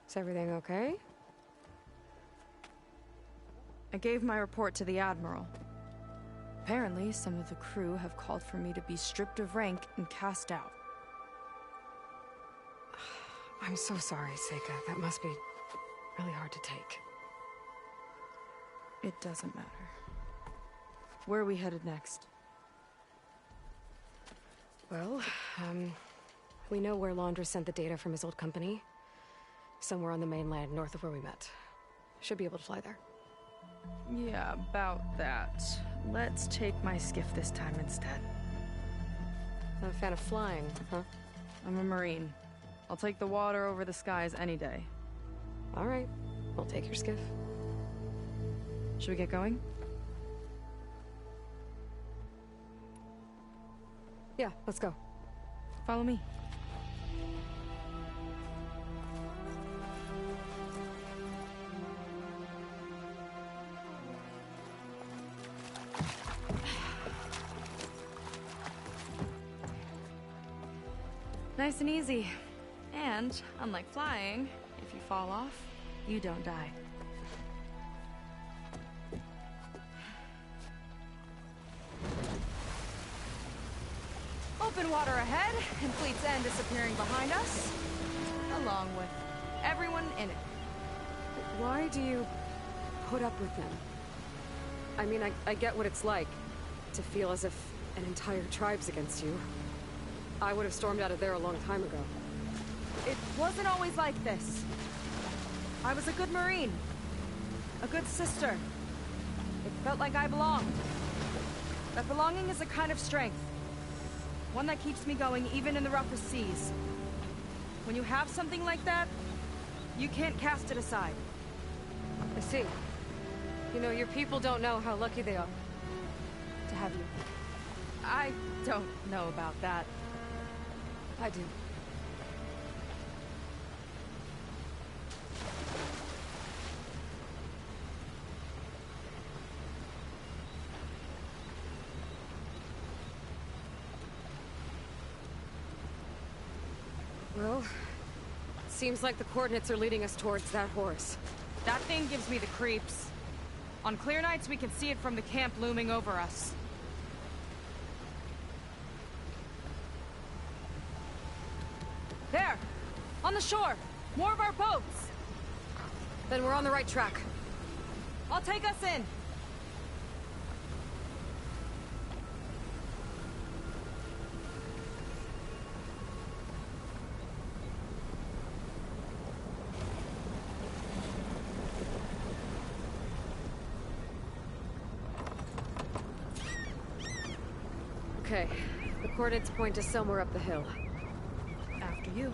Is everything okay? I gave my report to the Admiral. Apparently, some of the crew have called for me to be stripped of rank and cast out. I'm so sorry, Seika. That must be really hard to take. It doesn't matter. Where are we headed next? Well, we know where Laundra sent the data from his old company. Somewhere on the mainland, north of where we met. Should be able to fly there. Yeah, about that. Let's take my skiff this time instead. Not a fan of flying, huh? I'm a Marine. I'll take the water over the skies any day. All right. We'll take your skiff. Should we get going? Yeah, let's go. Follow me. Nice and easy. And, unlike flying, if you fall off, you don't die. Open water ahead, and Fleet's End disappearing behind us, along with everyone in it. Why do you put up with them? I mean, I get what it's like to feel as if an entire tribe's against you. I would have stormed out of there a long time ago. It wasn't always like this. I was a good Marine. A good sister. It felt like I belonged. That belonging is a kind of strength. One that keeps me going even in the roughest seas. When you have something like that, you can't cast it aside. I see. You know, your people don't know how lucky they are to have you. I don't know about that. I do. Well, seems like the coordinates are leading us towards that horse. That thing gives me the creeps. On clear nights, we can see it from the camp looming over us. There! On the shore! More of our boats! Then we're on the right track. I'll take us in! Okay, the coordinates point to somewhere up the hill. After you.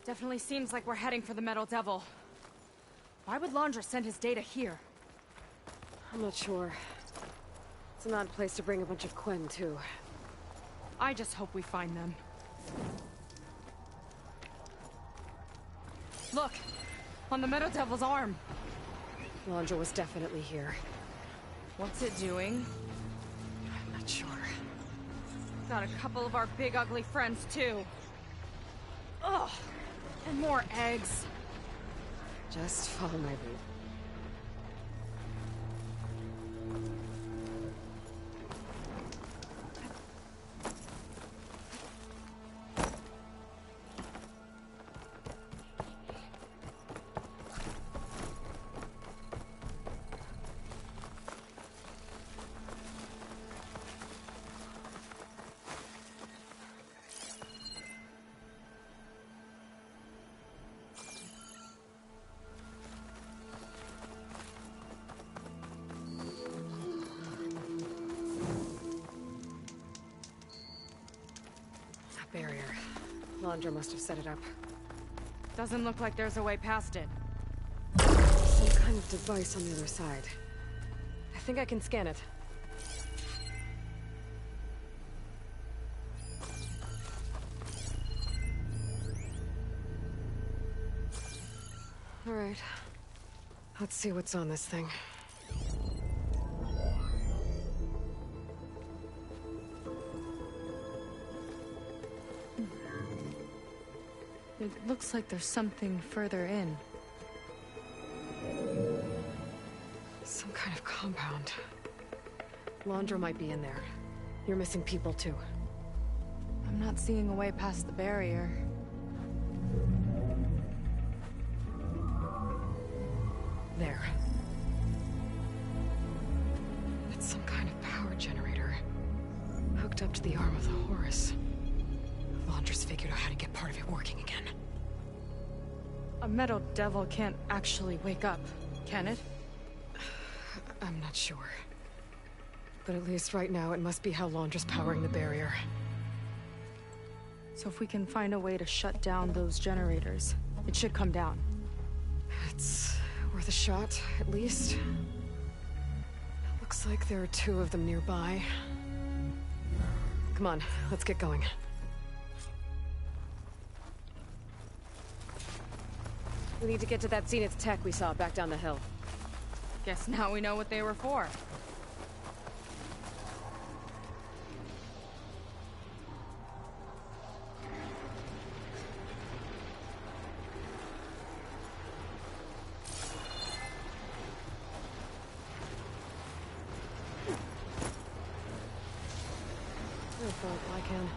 Definitely seems like we're heading for the Metal Devil. Why would Laundra send his data here? I'm not sure. It's an odd place to bring a bunch of Quen, too. I just hope we find them. Look! On the Metal Devil's arm! Laundra was definitely here. What's it doing? I'm not sure. Got a couple of our big ugly friends, too. Ugh! And more eggs. Just follow my lead. Barrier. Laundra must have set it up. Doesn't look like there's a way past it. Some kind of device on the other side. I think I can scan it. All right. Let's see what's on this thing. It looks like there's something further in. Some kind of compound. Laundra might be in there. You're missing people too. I'm not seeing a way past the barrier. There. It's some kind of power generator. Hooked up to the arm of the Horus. Laundra's figured out how to get part of it working again. A metal devil can't actually wake up, can it? I'm not sure. But at least right now, it must be how Laundra's powering the barrier. So if we can find a way to shut down those generators, it should come down. It's worth a shot, at least. Looks like there are 2 of them nearby. Come on, let's get going. We need to get to that Zenith tech we saw back down the hill. Guess now we know what they were for. Careful, Lycan.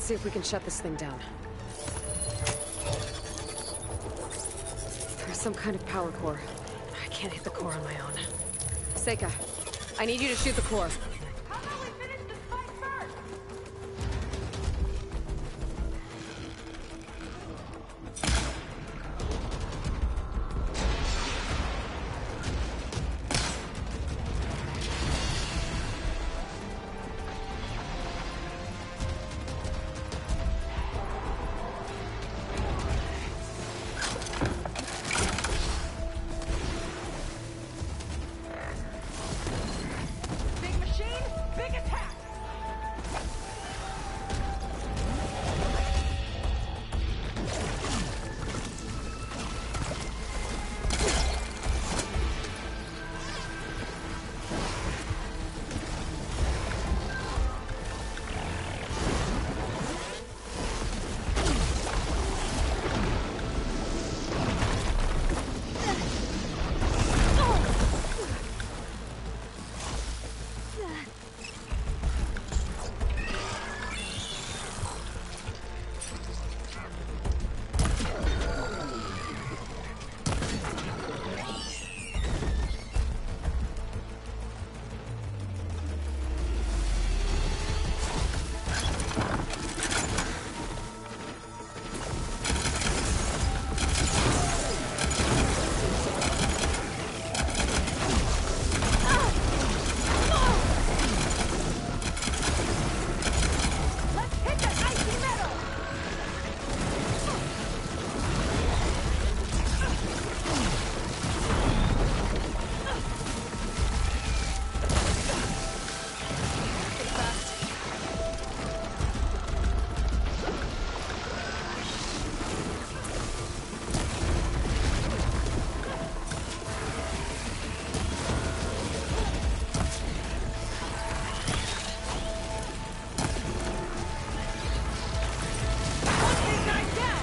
see if we can shut this thing down. There's some kind of power core. I can't hit the core on my own. Seika, I need you to shoot the core. How about we finish this fight first? Big machine, big attack! Let's hit that icy metal! One big knife down!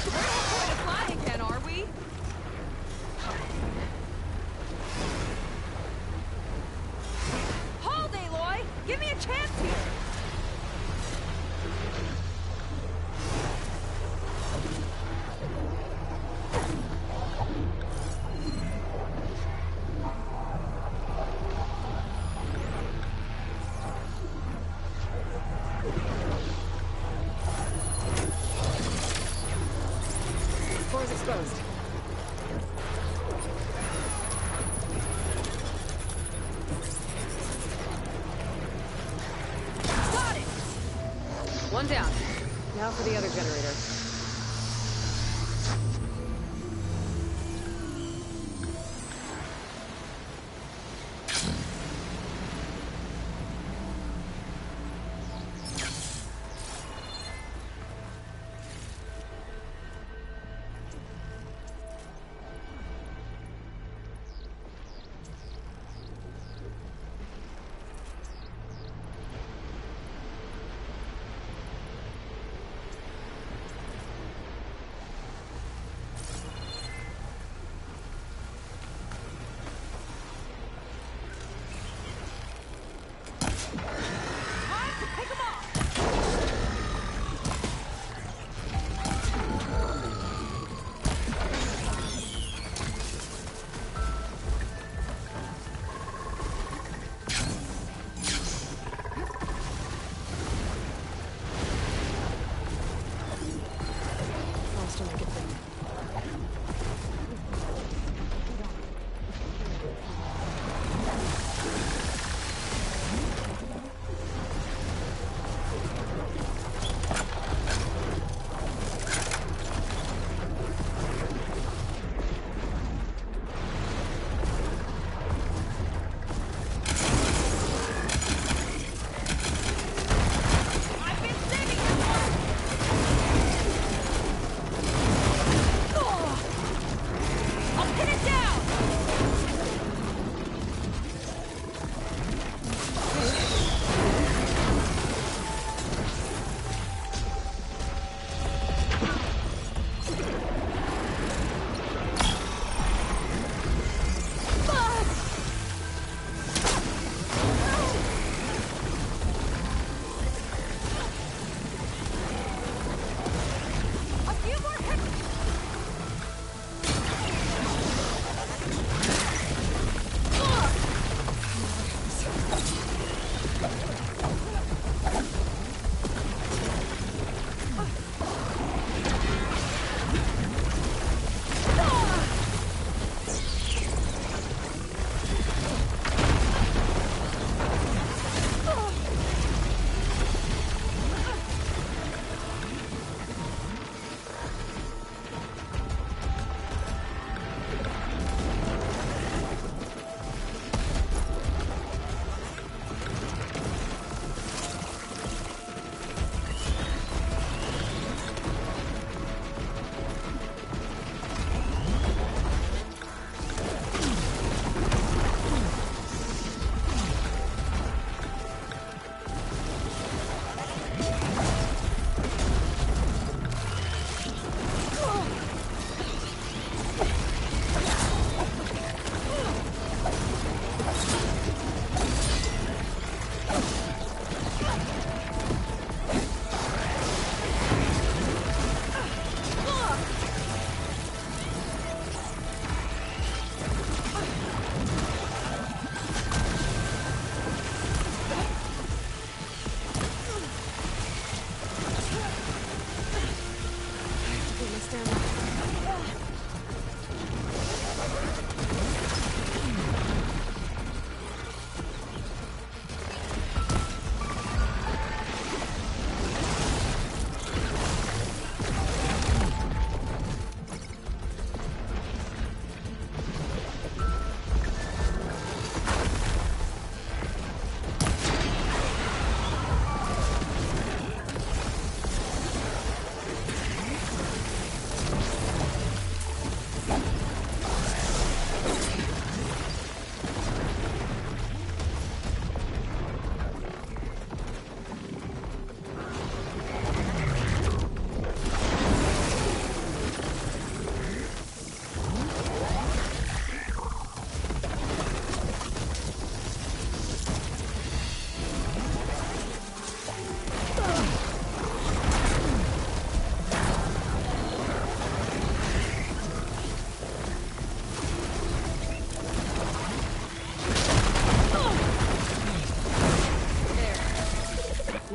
We're not going to fly again, are we? Hold, Aloy! Give me a chance here! Core's exposed. Got it! One down. Now Now for the other generator.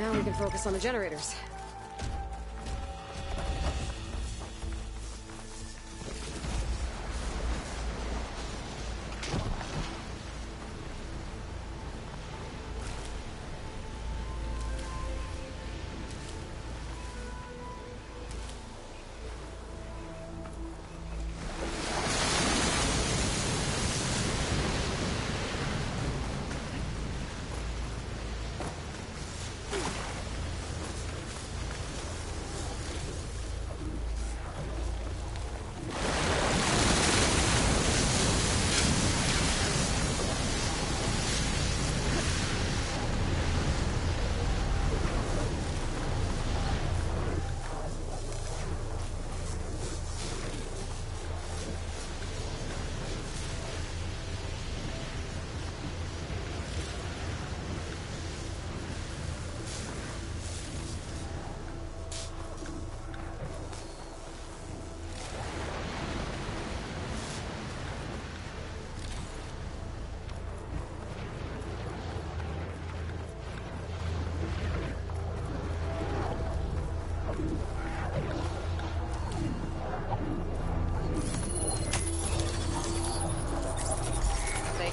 Now we can focus on the generators.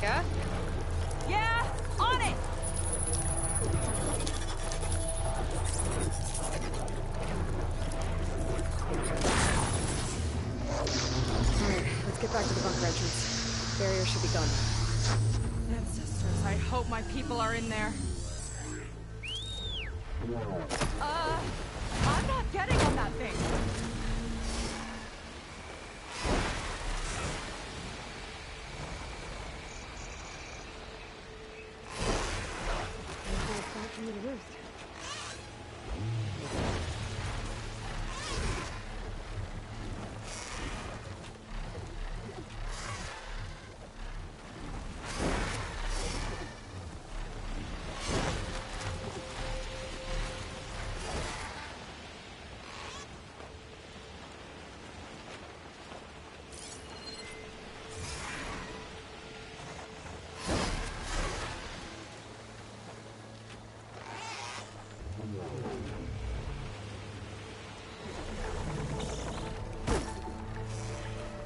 Yeah? Yeah, on it! Alright, let's get back to the bunker entrance. Barrier should be gone. Ancestors, I hope my people are in there. I'm not getting on that thing. Back into the roost.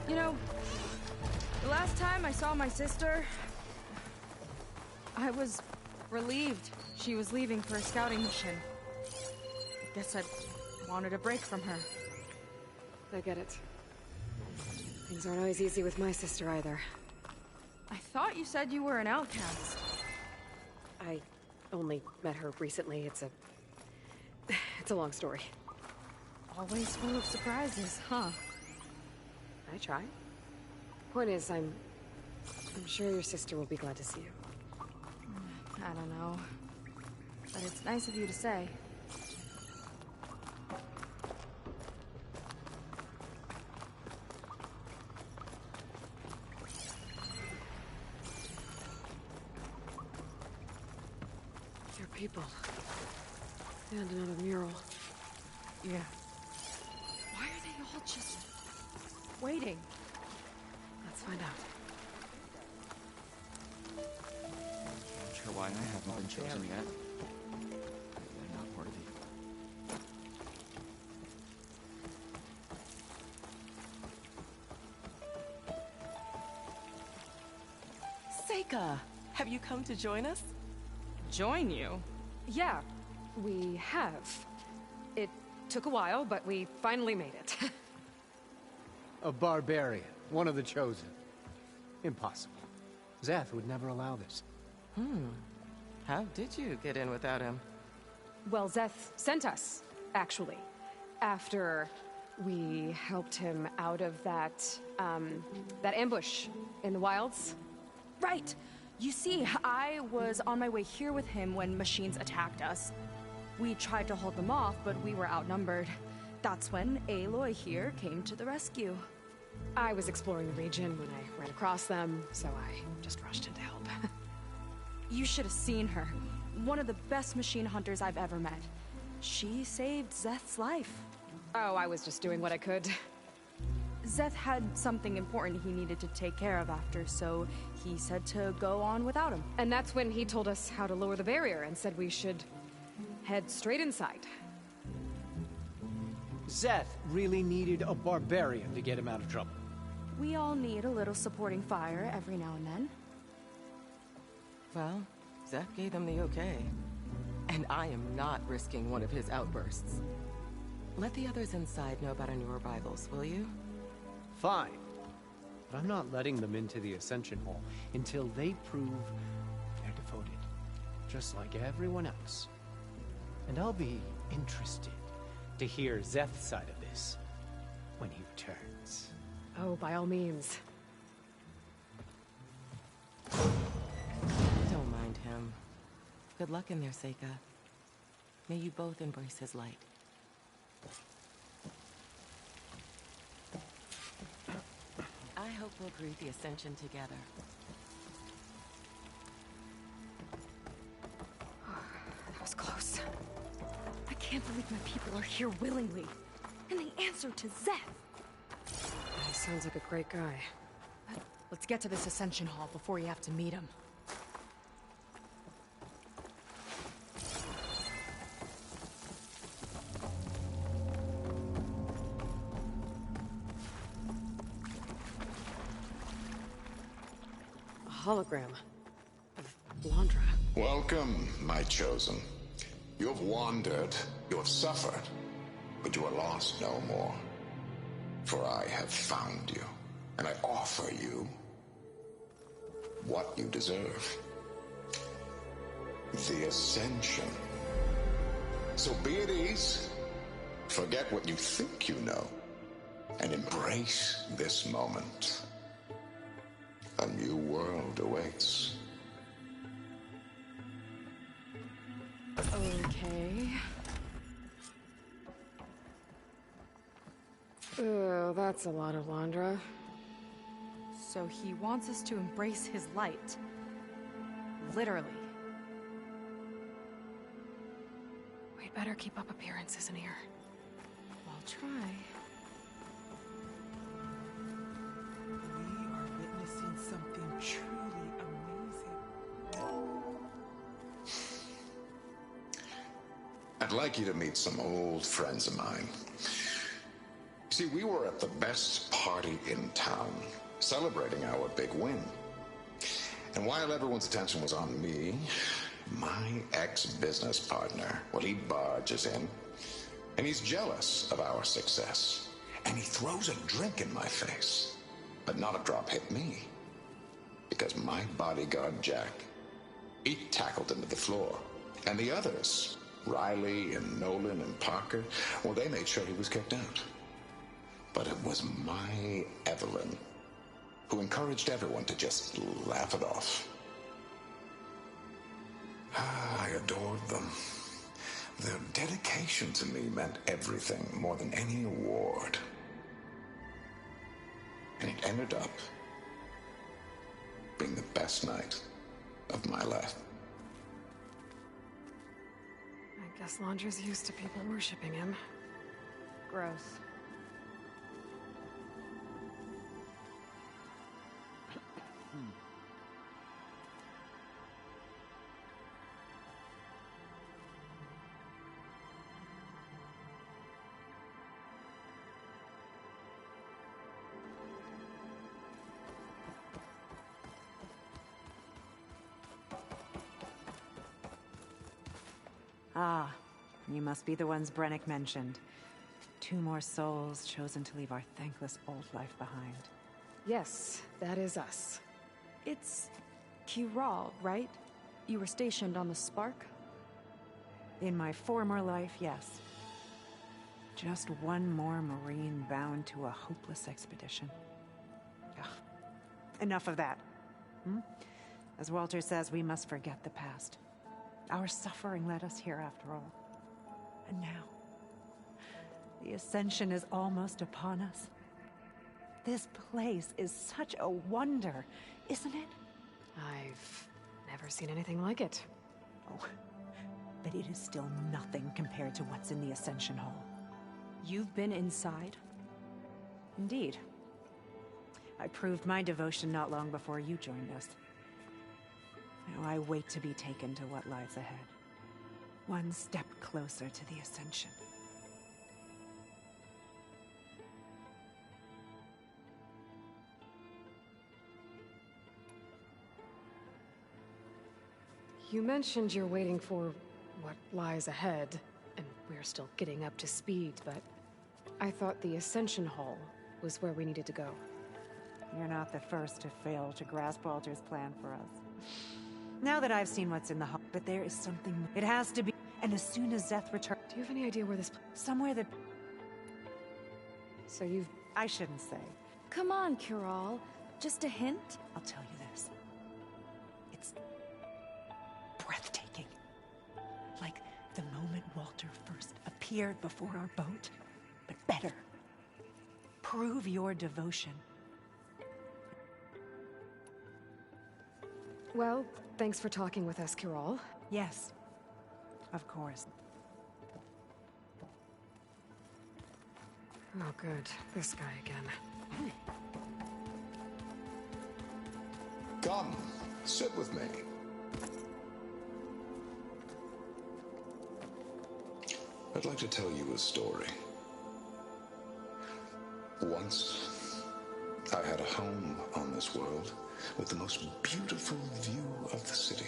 You know, the last time I saw my sister, I was relieved she was leaving for a scouting mission. I guess I wanted a break from her. I get it. Things aren't always easy with my sister either. I thought you said you were an outcast. I only met her recently. It's a long story. Always full of surprises, huh? I try. Point is, I'm sure your sister will be glad to see you. I don't know. But it's nice of you to say. Your people. And another mural. Yeah. Why are they all just waiting? Let's find out. Not sure why I haven't been chosen yet. They're not worthy. Seika, have you come to join us? Join you? Yeah, we have. It took a while, but we finally made it. A barbarian, one of the chosen. Impossible. Zeth would never allow this. How did you get in without him? Well, Zeth sent us, actually. After we helped him out of that ambush in the wilds. Right! You see, I was on my way here with him when machines attacked us. We tried to hold them off, but we were outnumbered. That's when Aloy here came to the rescue. I was exploring the region when I ran across them, so I just rushed in to help. You should have seen her. One of the best machine hunters I've ever met. She saved Zeth's life. Oh, I was just doing what I could. Zeth had something important he needed to take care of after, so he said to go on without him. And that's when he told us how to lower the barrier and said we should head straight inside. Zeth really needed a barbarian to get him out of trouble. We all need a little supporting fire every now and then. Well, Zeth gave them the okay. And I am not risking one of his outbursts. Let the others inside know about our new arrivals, will you? Fine. But I'm not letting them into the Ascension Hall until they prove they're devoted. Just like everyone else. And I'll be interested to hear Zeth's side of this when he returns. Oh, by all means. Don't mind him. Good luck in there, Seika. May you both embrace his light. I hope we'll greet the Ascension together. That was close. I can't believe my people are here willingly. And they answered to Zeth. He sounds like a great guy. Let's get to this Ascension Hall before you have to meet him. hologram of Londra. Welcome, my chosen. You have wandered, you have suffered, but you are lost no more. For I have found you, and I offer you what you deserve. The Ascension. So be at ease, forget what you think you know, and embrace this moment. A new world awaits. Okay. Oh, that's a lot of Londra. So he wants us to embrace his light. Literally. We'd better keep up appearances in here. I'll try. We are witnessing something truly amazing. I'd like you to meet some old friends of mine. See, we were at the best party in town, celebrating our big win. And while everyone's attention was on me, my ex-business partner, well, he barges in, and he's jealous of our success. And he throws a drink in my face. But not a drop hit me. Because my bodyguard, Jack, he tackled him to the floor. And the others, Riley and Nolan and Parker, well, they made sure he was kicked out. But it was my Evelyn who encouraged everyone to just laugh it off. I adored them. Their dedication to me meant everything, more than any award. And it ended up being the best night of my life. I guess Londra's used to people worshipping him. Gross. Ah, you must be the ones Brennick mentioned. 2 more souls chosen to leave our thankless old life behind. Yes, that is us. It's Kiral, right? You were stationed on the Spark? In my former life, yes. Just one more Marine bound to a hopeless expedition. Ugh. Enough of that. As Walter says, we must forget the past. Our suffering led us here after all. And now, the Ascension is almost upon us. This place is such a wonder, isn't it? I've never seen anything like it. Oh, but it is still nothing compared to what's in the Ascension Hall. You've been inside? Indeed. I proved my devotion not long before you joined us. Now I wait to be taken to what lies ahead. One step closer to the Ascension. You mentioned you're waiting for what lies ahead, and we're still getting up to speed, but I thought the Ascension Hall was where we needed to go. You're not the first to fail to grasp Walter's plan for us. Now that I've seen what's in the hall, but there is something... It has to be... And as soon as Zeth returns... Do you have any idea where this... Somewhere that... So you've... I shouldn't say. Come on, Kiral. Just a hint? I'll tell you this. It's... breathtaking. Like the moment Walter first appeared before our boat. But better. Prove your devotion. Well, thanks for talking with us, Kiral. Yes. Of course. Oh, good. This guy again. Come, sit with me. I'd like to tell you a story. Once, I had a home on the this world with the most beautiful view of the city.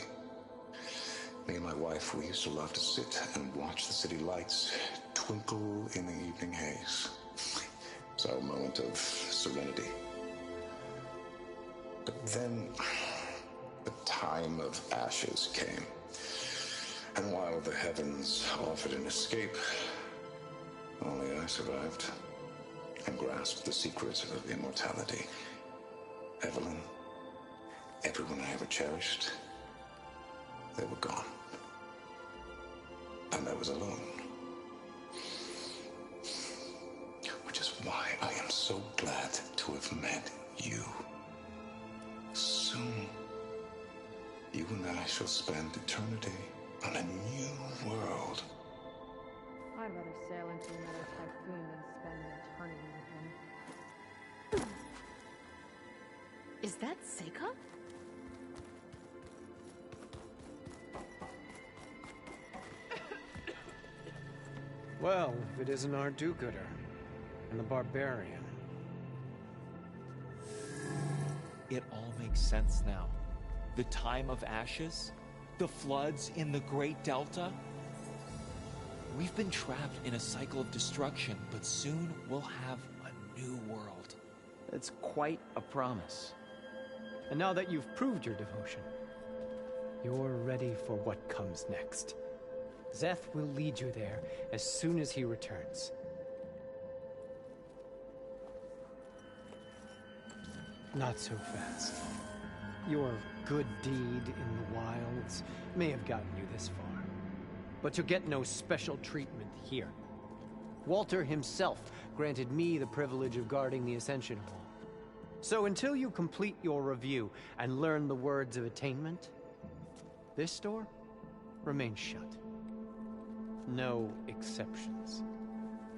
Me and my wife, we used to love to sit and watch the city lights twinkle in the evening haze. It's our moment of serenity. But then the time of ashes came. And while the heavens offered an escape, only I survived and grasped the secret of immortality. Evelyn, everyone I ever cherished, they were gone. And I was alone. Which is why I am so glad to have met you. Soon, you and I shall spend eternity on a new world. I'd rather sail into another typhoon than spend an eternity with him. Is that Seika? Well, if it isn't our do-gooder and the barbarian. It all makes sense now. The time of ashes, the floods in the Great Delta. We've been trapped in a cycle of destruction, but soon we'll have a new world. It's quite a promise. And now that you've proved your devotion, you're ready for what comes next. Szeth will lead you there as soon as he returns. Not so fast. Your good deed in the wilds may have gotten you this far, but you'll get no special treatment here. Walter himself granted me the privilege of guarding the Ascension Hall. So until you complete your review and learn the words of attainment, this door remains shut. No exceptions.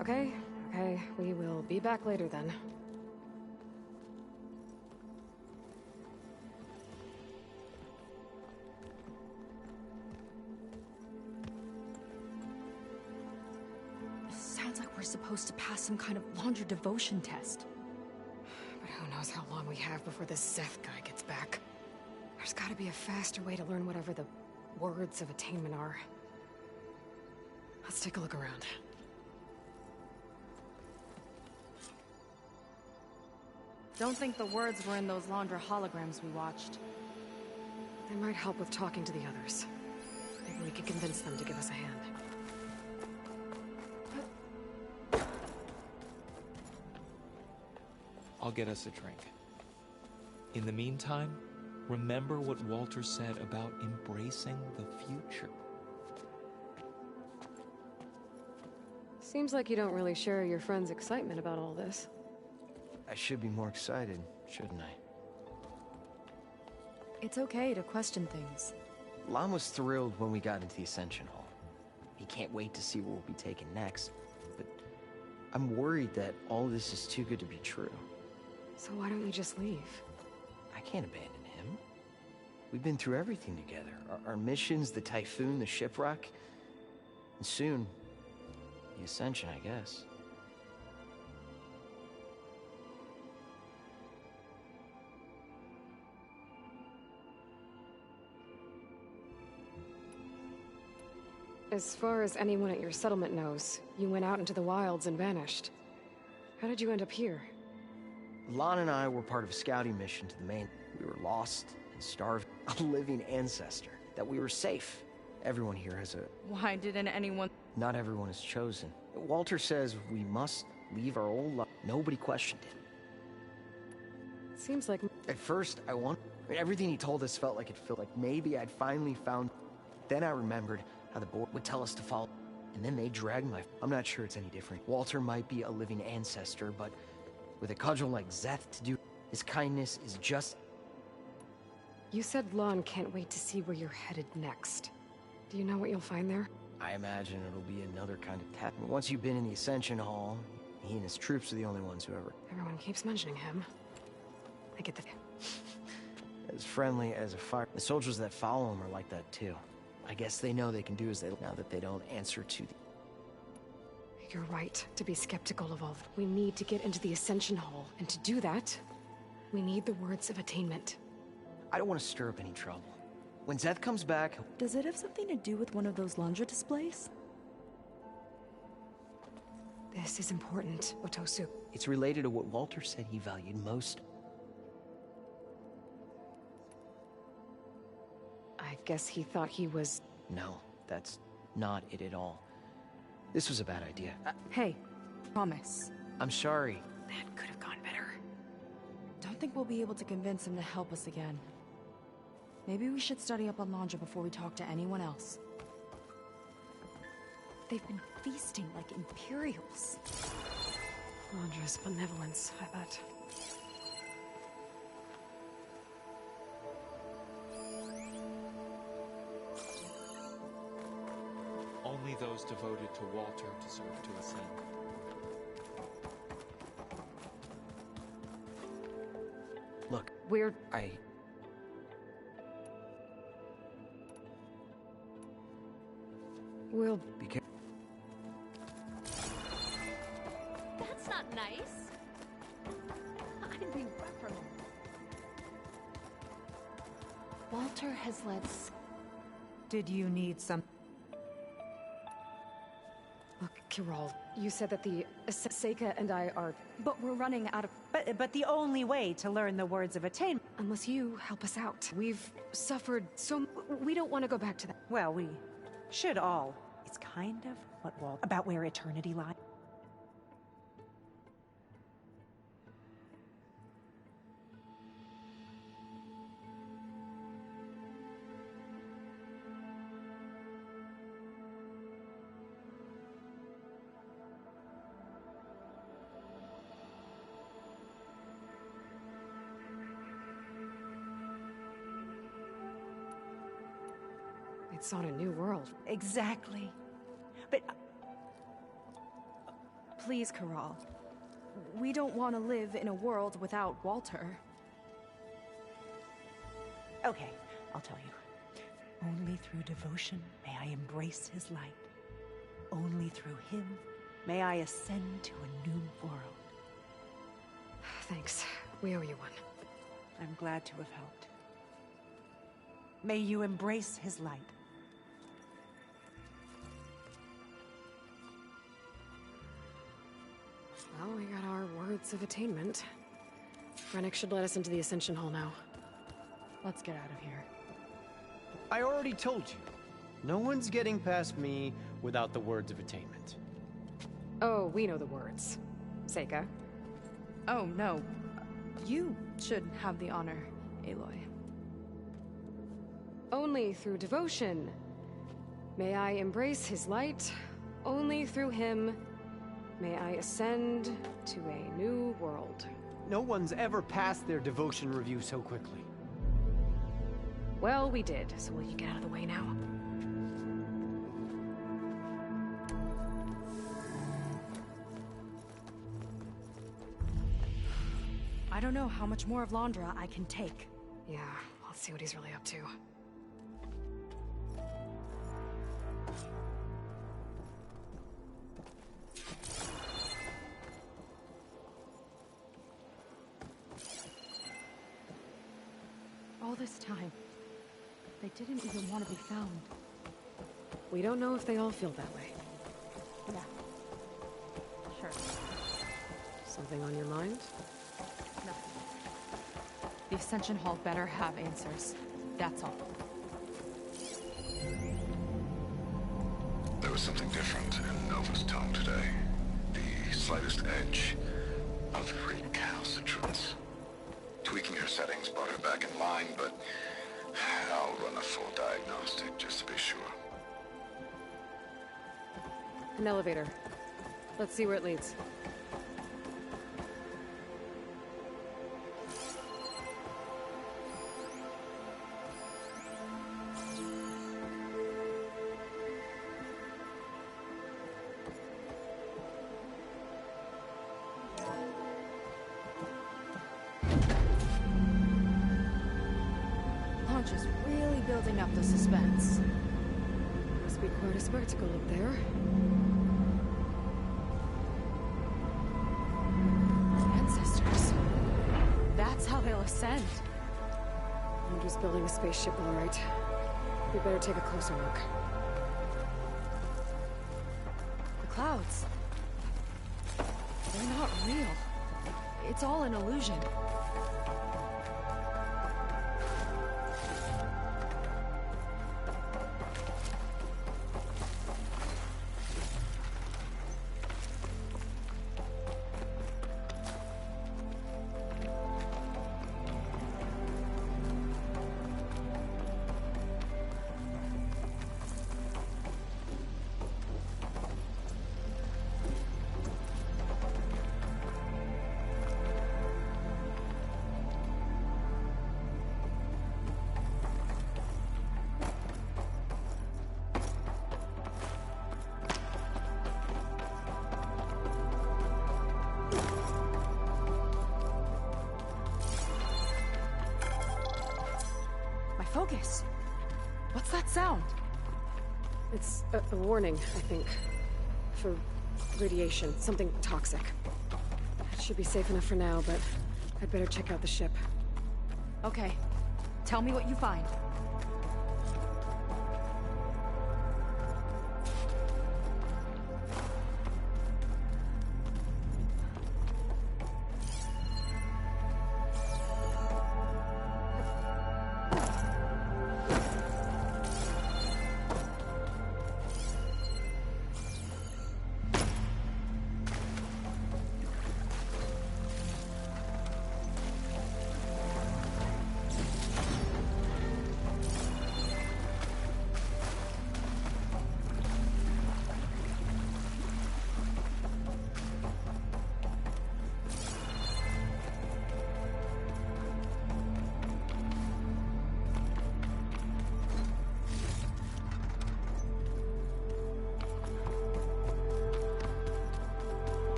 Okay, we will be back later then. Sounds like we're supposed to pass some kind of laundry devotion test. But who knows how long we have before this Szeth guy gets back. There's gotta be a faster way to learn whatever the words of attainment are. Let's take a look around. Don't think the words were in those Laundra holograms we watched. They might help with talking to the others. Maybe we can convince them to give us a hand. I'll get us a drink. In the meantime, remember what Walter said about embracing the future. Seems like you don't really share your friend's excitement about all this. I should be more excited, shouldn't I? It's okay to question things. Lon was thrilled when we got into the Ascension Hall. He can't wait to see where we'll be taken next. But I'm worried that all this is too good to be true. So why don't you just leave? I can't abandon him. We've been through everything together. Our missions, the typhoon, the shipwreck. And soon, the Ascension, I guess. As far as anyone at your settlement knows, you went out into the wilds and vanished. How did you end up here? Lon and I were part of a scouting mission to the main. We were lost and starved. A living ancestor. That we were safe. Everyone here has a... Why didn't anyone... Not everyone is chosen. Walter says we must leave our old life. Nobody questioned it. Seems like... At first, everything he told us felt like maybe I'd finally found... Then I remembered how the board would tell us to follow. And then they dragged my... I'm not sure it's any different. Walter might be a living ancestor, but with a cudgel like Szeth to do, his kindness is just... You said Lon can't wait to see where you're headed next. Do you know what you'll find there? I imagine it'll be another kind of test. Once you've been in the Ascension Hall, he and his troops are the only ones who ever... Everyone keeps mentioning him. I get that. As friendly as a fire. The soldiers that follow him are like that too. I guess they know they can do as they... Now that they don't answer to the... You're right to be skeptical of all. We need to get into the Ascension Hall, and to do that, We need the words of attainment. I don't want to stir up any trouble. When Zeth comes back, Does it have something to do with one of those laundry displays? This is important, Otosu. it's related to what Walter said he valued most. I guess he thought he was... No, that's not it at all. This was a bad idea. Hey, promise. I'm sorry. That could have gone better. Don't think we'll be able to convince him to help us again. Maybe we should study up on Landra before we talk to anyone else. They've been feasting like Imperials. Landra's benevolence, I bet. Only those devoted to Walter deserve to ascend. Look, We're... We'll... be careful. That's not nice. I'm being reprimanded. Walter has led... Did you need some... Look, Kirol, you said that the... Seika and I are... But we're running out of... But the only way to learn the words of attainment... Unless you help us out. We've suffered so... We don't want to go back to that. Well, we should all. It's kind of what Walt... About where eternity lies. It's on a new world. Exactly. But Please, Karal. We don't want to live in a world without Walter. okay, I'll tell you. Only through devotion may I embrace his light. Only through him may I ascend to a new world. Thanks. We owe you one. I'm glad to have helped. May you embrace his light. Well, we got our words of attainment. Rennick should let us into the Ascension Hall now. Let's get out of here. I already told you. No one's getting past me without the words of attainment. Oh, we know the words. Seika. Oh, no. You should have the honor, Aloy. Only through devotion may I embrace his light. Only through him may I ascend to a new world. No one's ever passed their devotion review so quickly. Well, we did, so will you get out of the way now? I don't know how much more of Landra I can take. Yeah, let's see what he's really up to. All this time, they didn't even want to be found. We don't know if they all feel that way. Yeah. Sure. Something on your mind? No. The Ascension Hall better have answers. That's all. There was something different in Nova's tone today. The slightest edge of recalcitrance. Tweaking her settings brought her back in line, but I'll run a full diagnostic just to be sure. An elevator. Let's see where it leads. Launch is really building up the suspense. Must be quite a spectacle up there. Ancestors. That's how they ascend. Londra's building a spaceship, all right. We better take a closer look. The clouds. They're not real. It's all an illusion. Focus. What's that sound? It's a warning, I think. For radiation, something toxic. It should be safe enough for now, but I'd better check out the ship. Okay. Tell me what you find.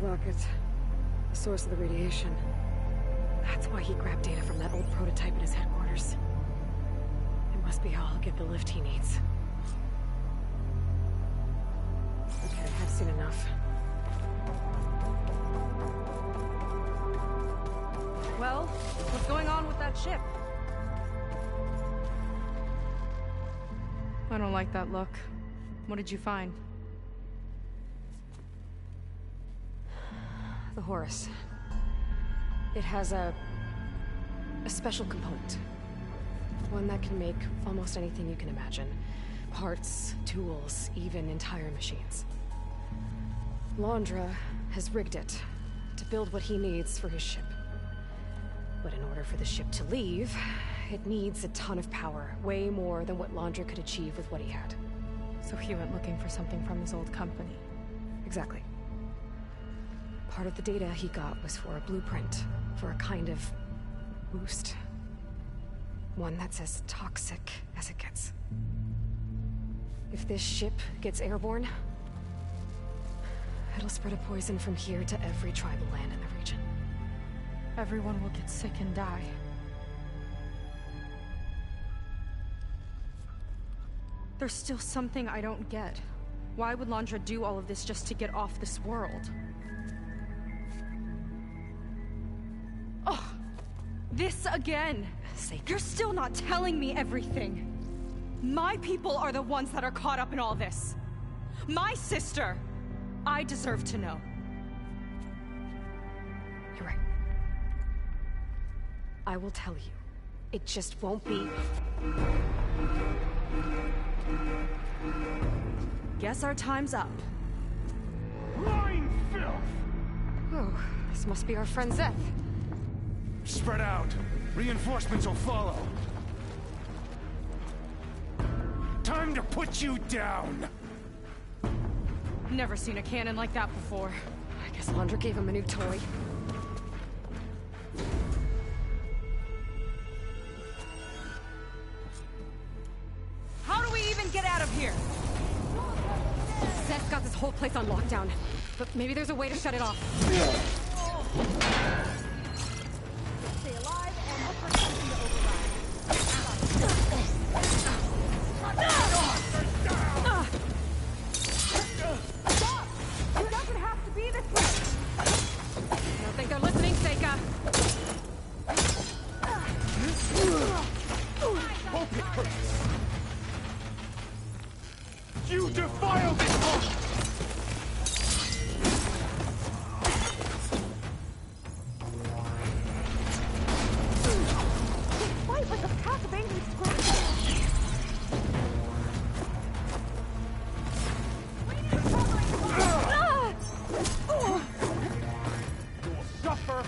Rocket. The source of the radiation. That's why he grabbed data from that old prototype at his headquarters. It must be how I'll get the lift he needs. Okay, I've seen enough. Well, what's going on with that ship? I don't like that look. What did you find? The Horus. It has a special component. One that can make almost anything you can imagine. Parts, tools, even entire machines. Londra has rigged it to build what he needs for his ship. But in order for the ship to leave, it needs a ton of power, way more than what Londra could achieve with what he had. So he went looking for something from his old company. Exactly. Part of the data he got was for a blueprint, for a kind of boost. One that's as toxic as it gets. If this ship gets airborne, it'll spread a poison from here to every tribal land in the region. Everyone will get sick and die. There's still something I don't get. Why would Londra do all of this just to get off this world? Oh, this again! You're still not telling me everything. My people are the ones that are caught up in all this. My sister! I deserve to know. You're right. I will tell you. It just won't be. Guess our time's up. Lying filth! Oh, this must be our friend Zeth. Spread out. Reinforcements will follow. Time to put you down! Never seen a cannon like that before. I guess Laundra gave him a new toy. How do we even get out of here? Zeth's got this whole place on lockdown. But maybe there's a way to shut it off. Stay alive and look for something to override. Stop! It doesn't have to be this way! I don't think they're listening, Seika. Hope it hurts! You defiled this home! Fight like a pack of angry squirrels! You will suffer!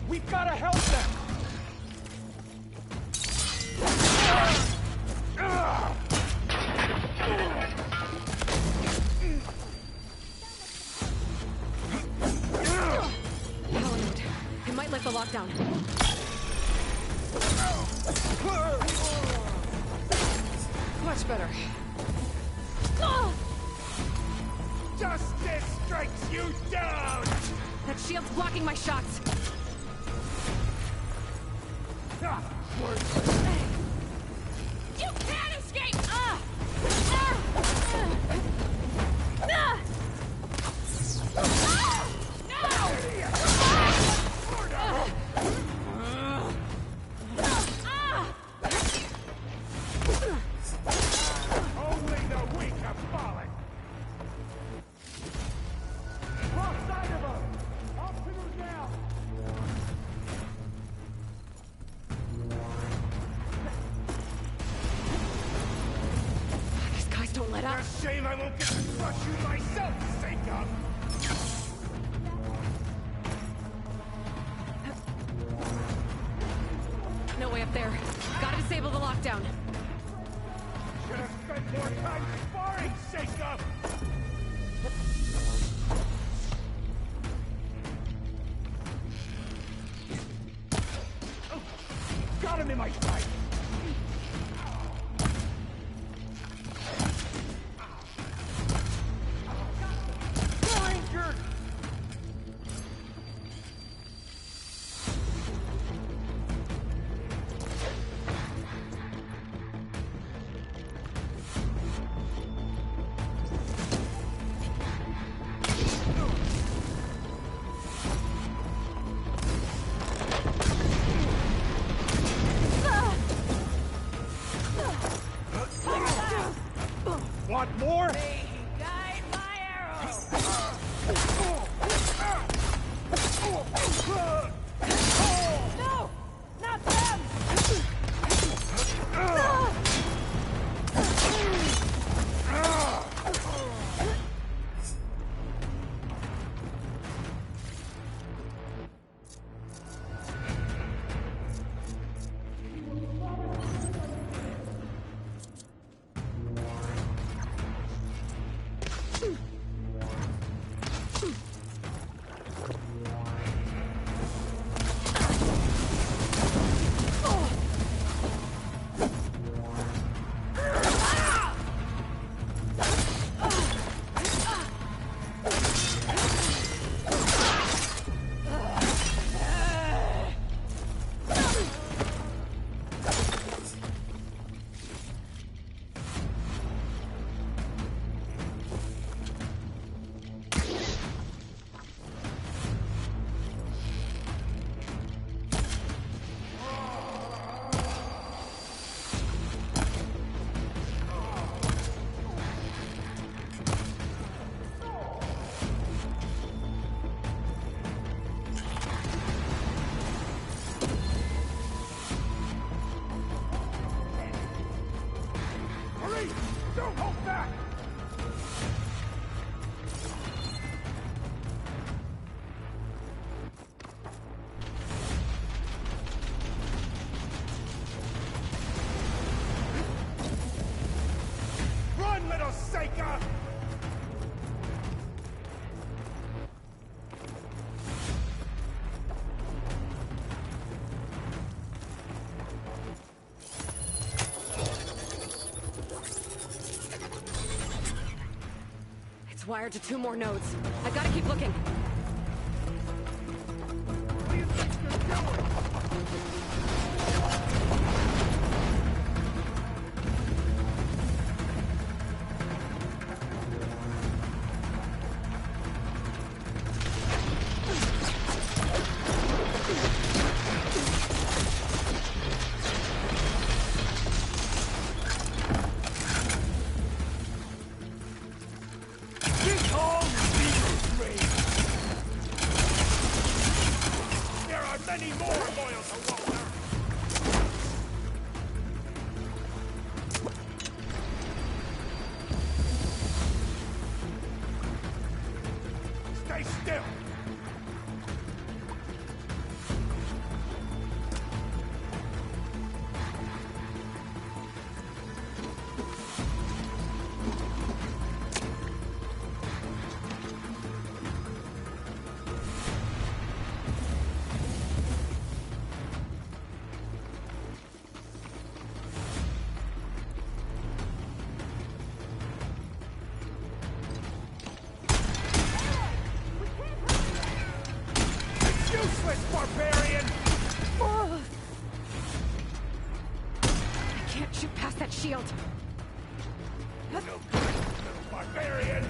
We've got to help them! Palamute. It might lift the lockdown. Much better. Justice strikes you down! That shield's blocking my shots. You can't escape! Only the weak are falling! Wrong side of them! Optimus now! These guys don't let up. A shame I won't get to crush you myself, Seika! No way up there. Gotta disable the lockdown. Should have spent more time sparring, Seika! Got him in my sight! You're injured! Want more? Guide my arrow! No! Not them! Don't hold back! Run, little Seika! It's wired to 2 more nodes. I gotta keep looking. What do you think you're doing? This all Reaper's raid! There are many more loyal to Walter! Stay still! It's useless, barbarian! I can't shoot past that shield. No good, little barbarian!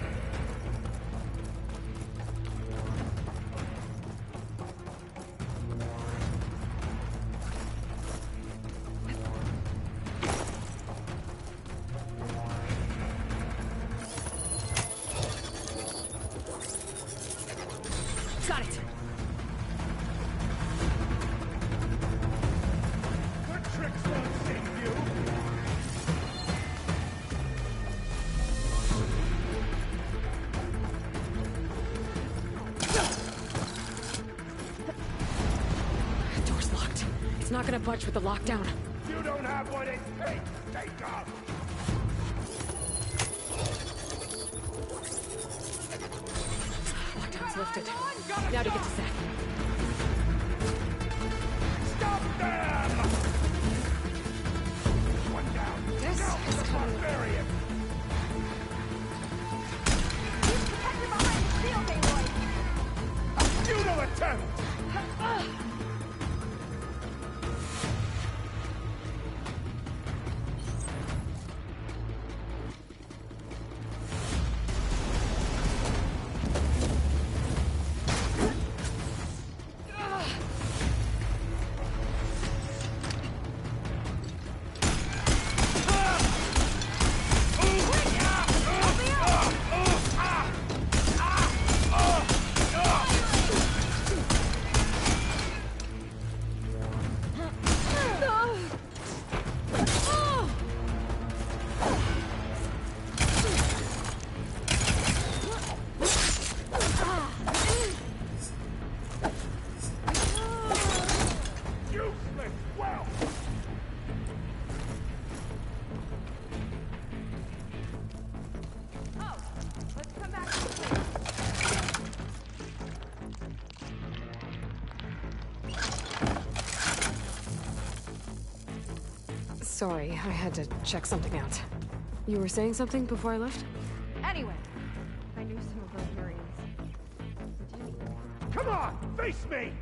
Got it. Good tricks won't save you! Door's locked. It's not gonna budge with the lockdown. You don't have what it takes, Seika! Lockdown's lifted. Now to get to Seth. Stop them! One down. This Now is for the coming. barbarian! Protected behind the shield, Aloy! A futile attempt! Useless! Well! Oh, let's come back to this. Sorry, I had to check something out. You were saying something before I left? Anyway, I knew some of those Marines. Come on! Face me!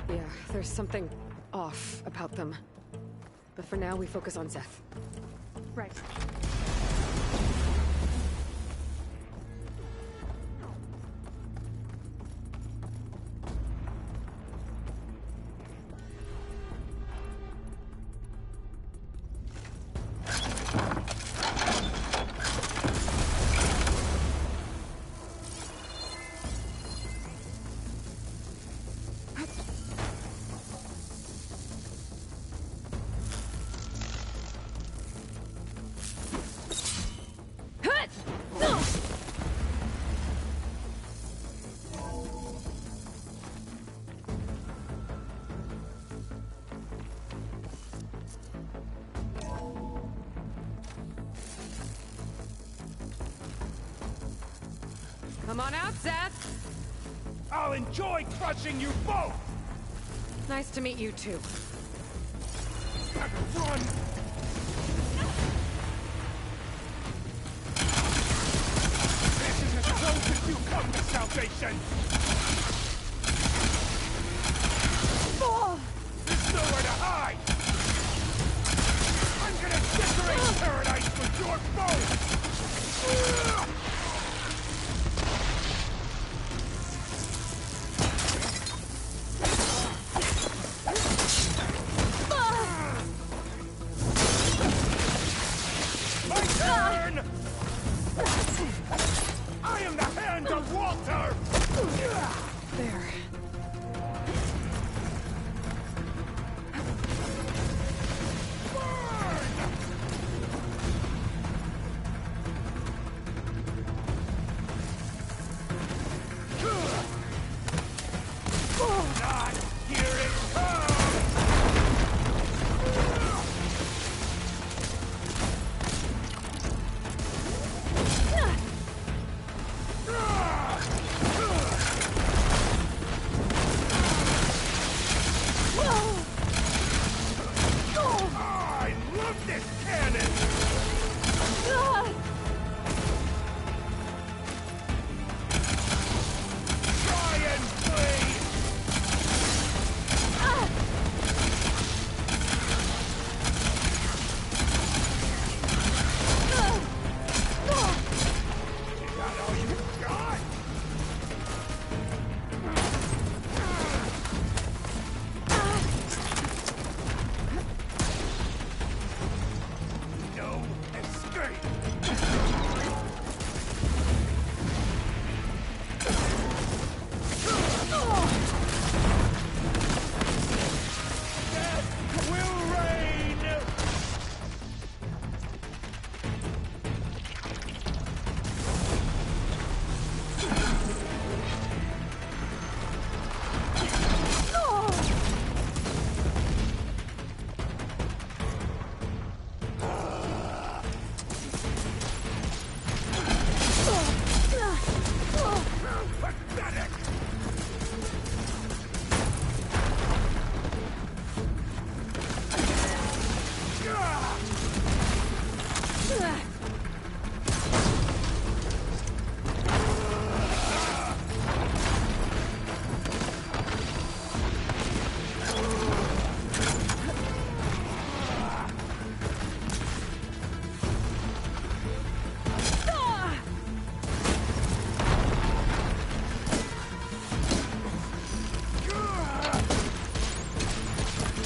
Yeah, there's something off about them. But for now, we focus on Seth. Right. Come on out, Seth! I'll enjoy crushing you both! Nice to meet you, too. Better run! This is as close as you come to salvation! There's nowhere to hide! I'm gonna decorate paradise with your foe! My turn! I am the hand of Walter! There. Not here it comes! I love this cannon! Try and play! Is that all you got? No escape! Death will reign! Pathetic!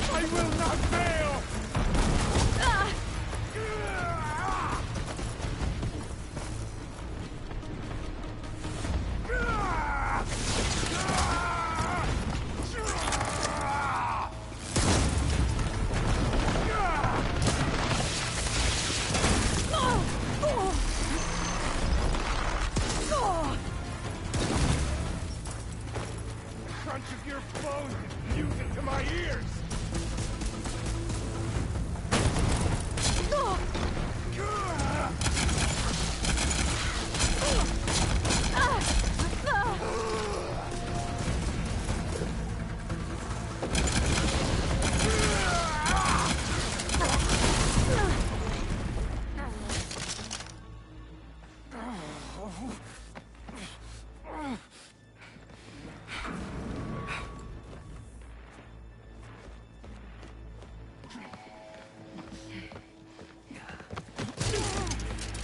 I will not fail! Crunch of your bones is music to my ears!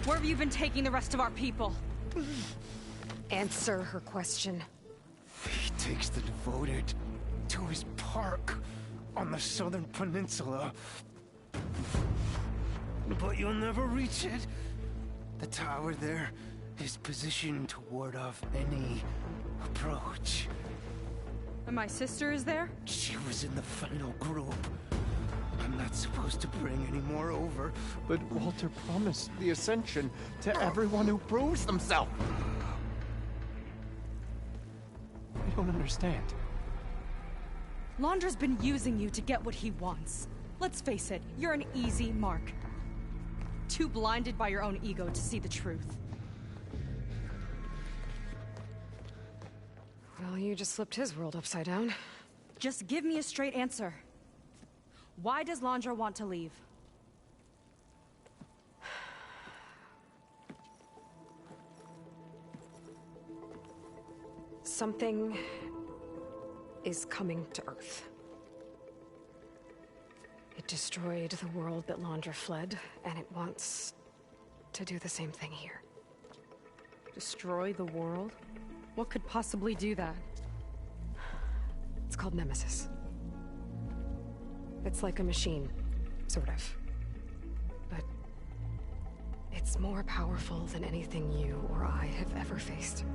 Where have you been taking the rest of our people? Answer her question. He takes the devoted to his park on the southern peninsula. But you'll never reach it. The tower there is positioned to ward off any approach. And my sister is there? She was in the final group. I'm not supposed to bring any more over, but Walter promised the Ascension to everyone who proves themselves. I don't understand. Londra's been using you to get what he wants. Let's face it, you're an easy mark. Too blinded by your own ego to see the truth. Well, you just flipped his world upside down. Just give me a straight answer. Why does Landra want to leave? Something is coming to Earth. It destroyed the world that Landra fled, and it wants to do the same thing here. Destroy the world? What could possibly do that? It's called Nemesis. It's like a machine, sort of. But it's more powerful than anything you or I have ever faced.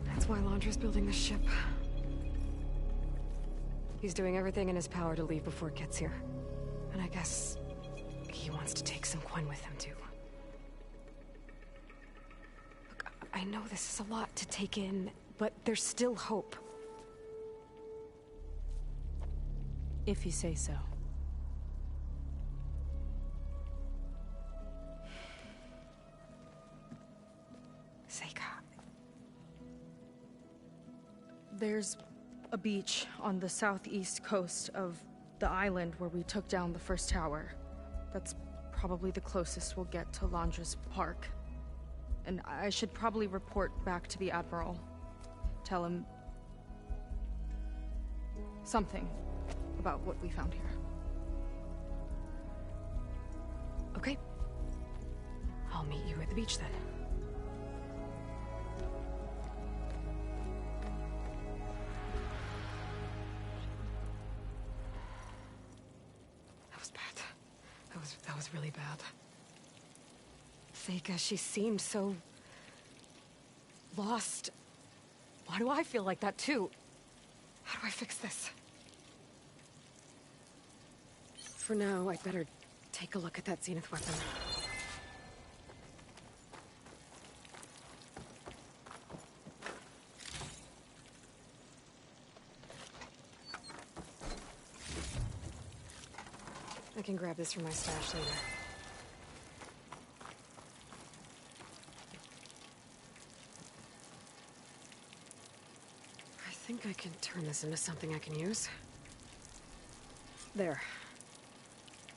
That's why Landra's building this ship. He's doing everything in his power to leave before it gets here. And I guess he wants to take some Quen with him, too. Look, I know this is a lot to take in, but there's still hope. If you say so. Seika. There's a beach on the southeast coast of the island where we took down the first tower. That's probably the closest we'll get to Landra's park. And I should probably report back to the Admiral. Tell him something about what we found here. Okay. I'll meet you at the beach then. That was bad. That was really bad. Seika, she seemed so lost. Why do I feel like that too? How do I fix this? For now, I'd better take a look at that Zenith weapon. I can grab this from my stash later. I think I can turn this into something I can use. There.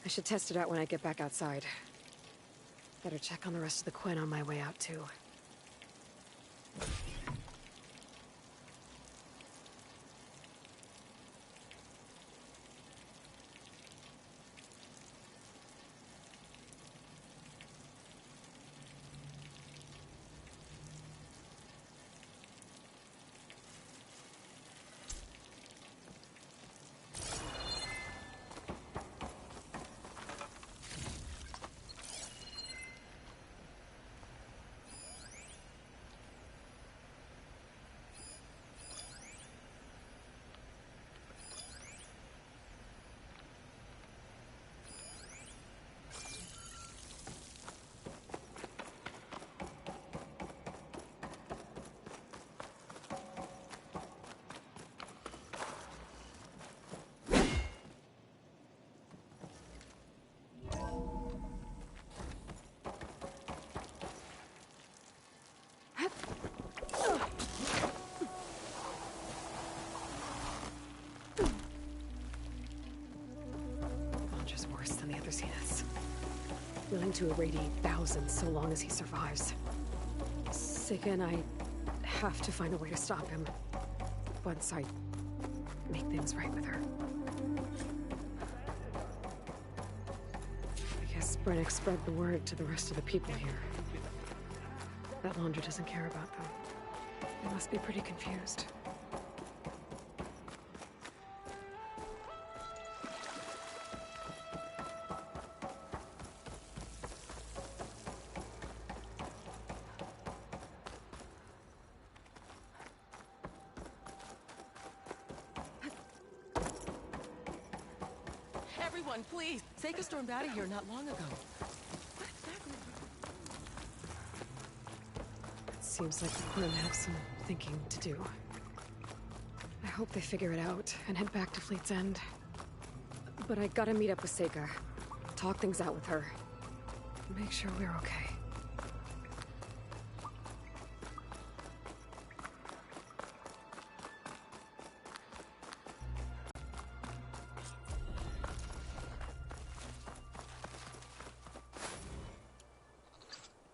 I should test it out when I get back outside. Better check on the rest of the Quen on my way out, too. Landra's worse than the other Zeniths. Willing to irradiate thousands so long as he survives. Seika and I have to find a way to stop him. Once I make things right with her. I guess Brennick spread the word to the rest of the people here. That Landra doesn't care about them. They must be pretty confused. Everyone, please! Seika stormed out of here not long ago. What exactly? Seems like the Quen have some thinking to do. I hope they figure it out and head back to Fleet's End. But I gotta meet up with Seika. Talk things out with her. Make sure we're okay.